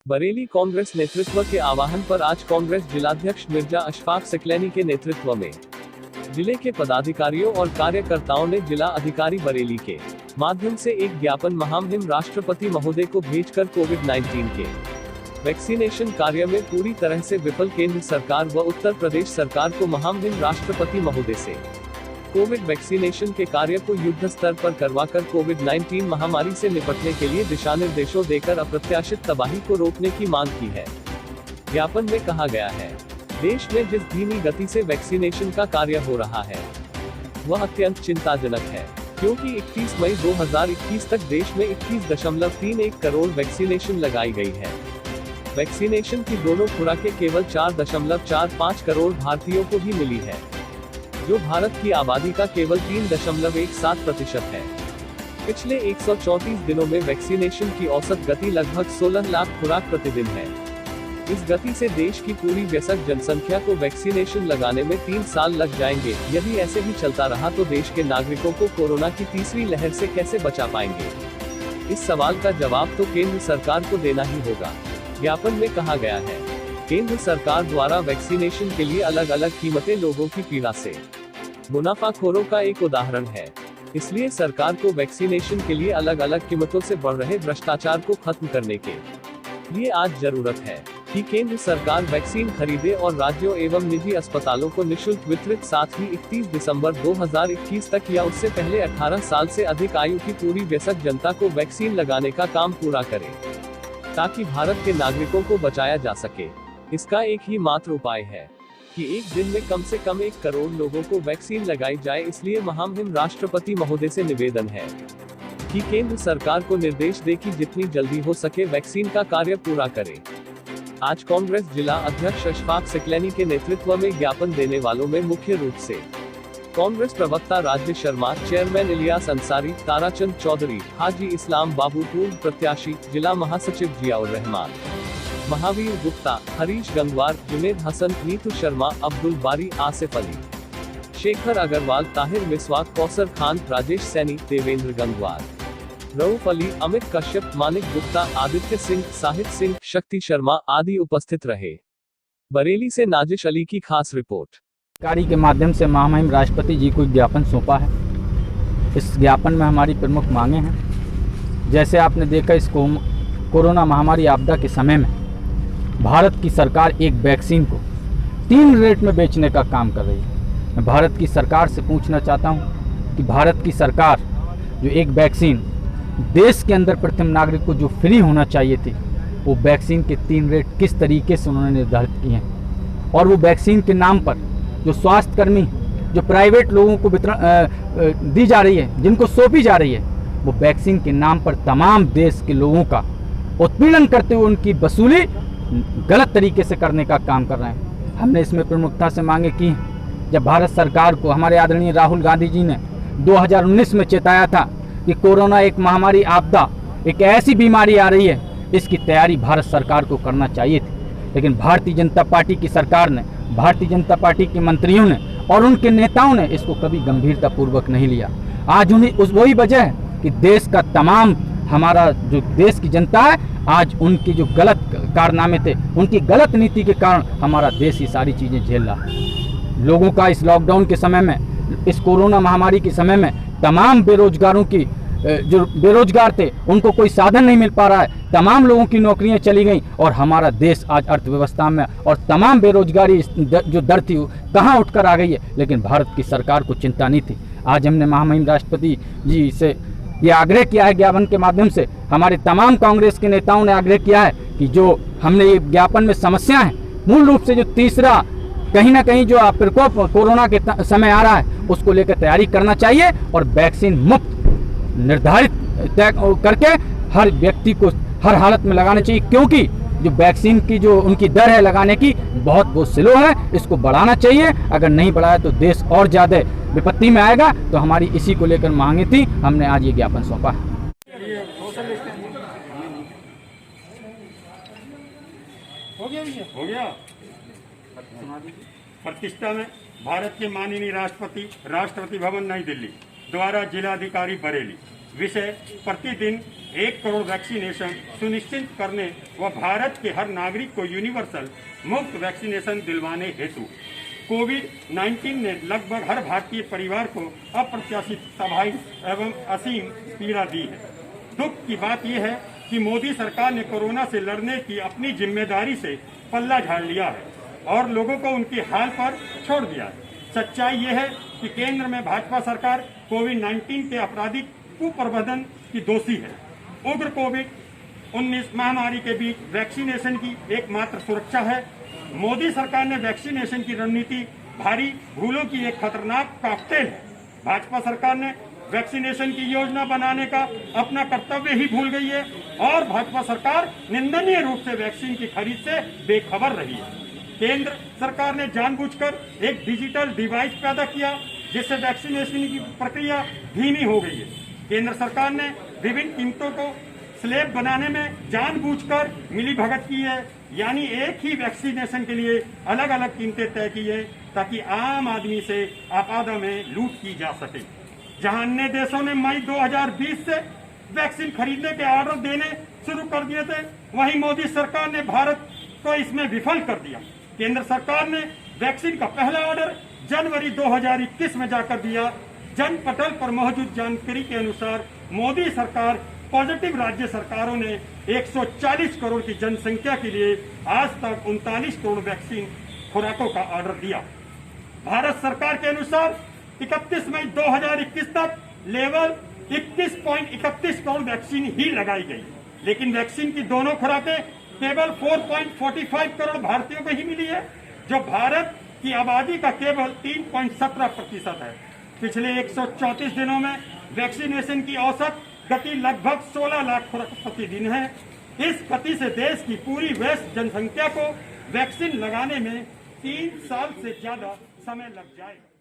बरेली कांग्रेस नेतृत्व के आह्वान पर आज कांग्रेस जिलाध्यक्ष मिर्जा अशफाक सिकलैनी के नेतृत्व में जिले के पदाधिकारियों और कार्यकर्ताओं ने जिला अधिकारी बरेली के माध्यम से एक ज्ञापन महामहिम राष्ट्रपति महोदय को भेजकर कोविड-19 के वैक्सीनेशन कार्य में पूरी तरह से विफल केंद्र सरकार व उत्तर प्रदेश सरकार को महामहिम राष्ट्रपति महोदय से कोविड वैक्सीनेशन के कार्य को युद्ध स्तर पर करवाकर कोविड-19 महामारी से निपटने के लिए दिशा निर्देशों देकर अप्रत्याशित तबाही को रोकने की मांग की है। ज्ञापन में कहा गया है, देश में जिस धीमी गति से वैक्सीनेशन का कार्य हो रहा है वह अत्यंत चिंताजनक है, क्योंकि 31 मई 2021 तक देश में 21.31 करोड़ वैक्सीनेशन लगाई गई है। वैक्सीनेशन की दोनों खुराकें केवल 4.45 करोड़ भारतीयों को ही मिली है, जो भारत की आबादी का केवल 3.17% है। पिछले 134 दिनों में वैक्सीनेशन की औसत गति लगभग 16 लाख खुराक प्रतिदिन है। इस गति से देश की पूरी वयस्क जनसंख्या को वैक्सीनेशन लगाने में 3 साल लग जाएंगे। यदि ऐसे ही चलता रहा तो देश के नागरिकों को कोरोना की तीसरी लहर से कैसे बचा पाएंगे? इस सवाल का जवाब तो केंद्र सरकार को देना ही होगा। ज्ञापन में कहा गया है, केंद्र सरकार द्वारा वैक्सीनेशन के लिए अलग अलग कीमतें लोगों की पीड़ा से मुनाफाखोरों का एक उदाहरण है। इसलिए सरकार को वैक्सीनेशन के लिए अलग अलग कीमतों से बढ़ रहे भ्रष्टाचार को खत्म करने के लिए आज जरूरत है कि केंद्र सरकार वैक्सीन खरीदे और राज्यों एवं निजी अस्पतालों को निशुल्क वितरित, साथ ही 31 दिसंबर 2021 तक या उससे पहले 18 साल से अधिक आयु की पूरी वयस्क जनता को वैक्सीन लगाने का काम पूरा करे, ताकि भारत के नागरिकों को बचाया जा सके। इसका एक ही मात्र उपाय है कि एक दिन में कम से कम 1 करोड़ लोगों को वैक्सीन लगाई जाए। इसलिए महामहिम राष्ट्रपति महोदय से निवेदन है कि केंद्र सरकार को निर्देश दे कि जितनी जल्दी हो सके वैक्सीन का कार्य पूरा करे। आज कांग्रेस जिला अध्यक्ष अशफाक सिकलैनी के नेतृत्व में ज्ञापन देने वालों में मुख्य रूप से कांग्रेस प्रवक्ता राज्य शर्मा, चेयरमैन इलियास अंसारी, ताराचंद चौधरी, हाजी इस्लाम बाबू, पूर्व प्रत्याशी, जिला महासचिव जियाउर रहमान, महावीर गुप्ता, हरीश गंगवार, जुनेद हसन, नीतू शर्मा, अब्दुल बारी, आसिफ अली, शेखर अग्रवाल, ताहिर मिसवाक, कौसर खान, राजेश सैनी, देवेंद्र गंगवार, रऊफ अली, अमित कश्यप, मानिक गुप्ता, आदित्य सिंह, साहिब सिंह, शक्ति शर्मा आदि उपस्थित रहे। बरेली से नाजिश अली की खास रिपोर्ट। कार्य के माध्यम से महामहिम राष्ट्रपति जी को ज्ञापन सौंपा है। इस ज्ञापन में हमारी प्रमुख मांगे हैं, जैसे आपने देखा इस कोरोना महामारी आपदा के समय में भारत की सरकार एक वैक्सीन को 3 रेट में बेचने का काम कर रही है। मैं भारत की सरकार से पूछना चाहता हूं कि भारत की सरकार जो एक वैक्सीन देश के अंदर प्रथम नागरिक को जो फ्री होना चाहिए थी, वो वैक्सीन के 3 रेट किस तरीके से उन्होंने निर्धारित किए हैं। और वो वैक्सीन के नाम पर जो स्वास्थ्यकर्मी जो प्राइवेट लोगों को वितरण दी जा रही है, जिनको सौंपी जा रही है, वो वैक्सीन के नाम पर तमाम देश के लोगों का उत्पीड़न करते हुए उनकी वसूली गलत तरीके से करने का काम कर रहे हैं। हमने इसमें प्रमुखता से मांगे की हैं। जब भारत सरकार को हमारे आदरणीय राहुल गांधी जी ने 2019 में चेताया था कि कोरोना एक महामारी आपदा, एक ऐसी बीमारी आ रही है, इसकी तैयारी भारत सरकार को करना चाहिए थी। लेकिन भारतीय जनता पार्टी की सरकार ने, भारतीय जनता पार्टी के मंत्रियों ने और उनके नेताओं ने इसको कभी गंभीरता पूर्वक नहीं लिया। आज उन्हें वही वजह है कि देश का तमाम हमारा जो देश की जनता है, आज उनके जो गलत कारनामे थे, उनकी गलत नीति के कारण हमारा देश ये सारी चीज़ें झेल रहा है। लोगों का इस लॉकडाउन के समय में, इस कोरोना महामारी के समय में तमाम बेरोजगारों की जो बेरोजगार थे उनको कोई साधन नहीं मिल पा रहा है। तमाम लोगों की नौकरियां चली गई और हमारा देश आज अर्थव्यवस्था में और तमाम बेरोजगारी जो दर थी कहाँ उठकर आ गई है। लेकिन भारत की सरकार को चिंता नहीं थी। आज हमने महामहिम राष्ट्रपति जी से ये आग्रह किया है, ज्ञापन के माध्यम से हमारे तमाम कांग्रेस के नेताओं ने आग्रह किया है कि जो हमने ये ज्ञापन में समस्या है, मूल रूप से जो तीसरा कहीं ना कहीं जो प्रकोप कोरोना के समय आ रहा है, उसको लेकर तैयारी करना चाहिए और वैक्सीन मुफ्त निर्धारित तय करके हर व्यक्ति को हर हालत में लगाना चाहिए, क्योंकि जो वैक्सीन की जो उनकी दर है लगाने की वो स्लो है। इसको बढ़ाना चाहिए। अगर नहीं बढ़ाया तो देश और ज़्यादा विपत्ति में आएगा। तो हमारी इसी को लेकर मांगे थी, हमने आज ये ज्ञापन सौंपा है। हो गया प्रतिष्ठा में भारत के माननीय राष्ट्रपति भवन नई दिल्ली द्वारा जिलाधिकारी बरेली विषय प्रतिदिन 1 करोड़ वैक्सीनेशन सुनिश्चित करने व भारत के हर नागरिक को यूनिवर्सल मुफ्त वैक्सीनेशन दिलवाने हेतु कोविड-19 ने लगभग हर भारतीय परिवार को अप्रत्याशित तबाही एवं असीम पीड़ा दी है। दुख की बात यह है कि मोदी सरकार ने कोरोना से लड़ने की अपनी जिम्मेदारी से पल्ला झाड़ लिया है और लोगों को उनके हाल पर छोड़ दिया है। सच्चाई यह है कि केंद्र में भाजपा सरकार कोविड-19 के आपराधिक कुप्रबंधन की दोषी है। उग्र कोविड-19 महामारी के बीच वैक्सीनेशन की एकमात्र सुरक्षा है। मोदी सरकार ने वैक्सीनेशन की रणनीति भारी भूलों की एक खतरनाक कॉकटेल है। भाजपा सरकार ने वैक्सीनेशन की योजना बनाने का अपना कर्तव्य ही भूल गई है और भाजपा सरकार निंदनीय रूप से वैक्सीन की खरीद से बेखबर रही है। केंद्र सरकार ने जानबूझकर एक डिजिटल डिवाइस पैदा किया जिससे वैक्सीनेशन की प्रक्रिया धीमी हो गई है। केंद्र सरकार ने विभिन्न कीमतों को स्लैब बनाने में जानबूझकर मिलीभगत की है, यानी एक ही वैक्सीनेशन के लिए अलग अलग कीमतें तय की है ताकि आम आदमी से आपादा में लूट की जा सके। जहां अन्य देशों ने मई 2020 से वैक्सीन खरीदने के ऑर्डर देने शुरू कर दिए थे, वहीं मोदी सरकार ने भारत को इसमें विफल कर दिया। केंद्र सरकार ने वैक्सीन का पहला ऑर्डर जनवरी 2021 में जाकर दिया। जनपटल पर मौजूद जानकारी के अनुसार मोदी सरकार पॉजिटिव राज्य सरकारों ने 140 करोड़ की जनसंख्या के लिए आज तक 39 करोड़ वैक्सीन खुराकों का ऑर्डर दिया। भारत सरकार के अनुसार 31 मई 2021 तक लेवल 21.31 करोड़ वैक्सीन ही लगाई गई, लेकिन वैक्सीन की दोनों खुराकें केवल 4.45 करोड़ भारतीयों को ही मिली है, जो भारत की आबादी का केवल 3.17% है। पिछले 134 दिनों में वैक्सीनेशन की औसत गति लगभग 16 लाख खुराक प्रतिदिन है। इस गति से देश की पूरी वयस्क जनसंख्या को वैक्सीन लगाने में 3 साल से ज्यादा समय लग जाएगा।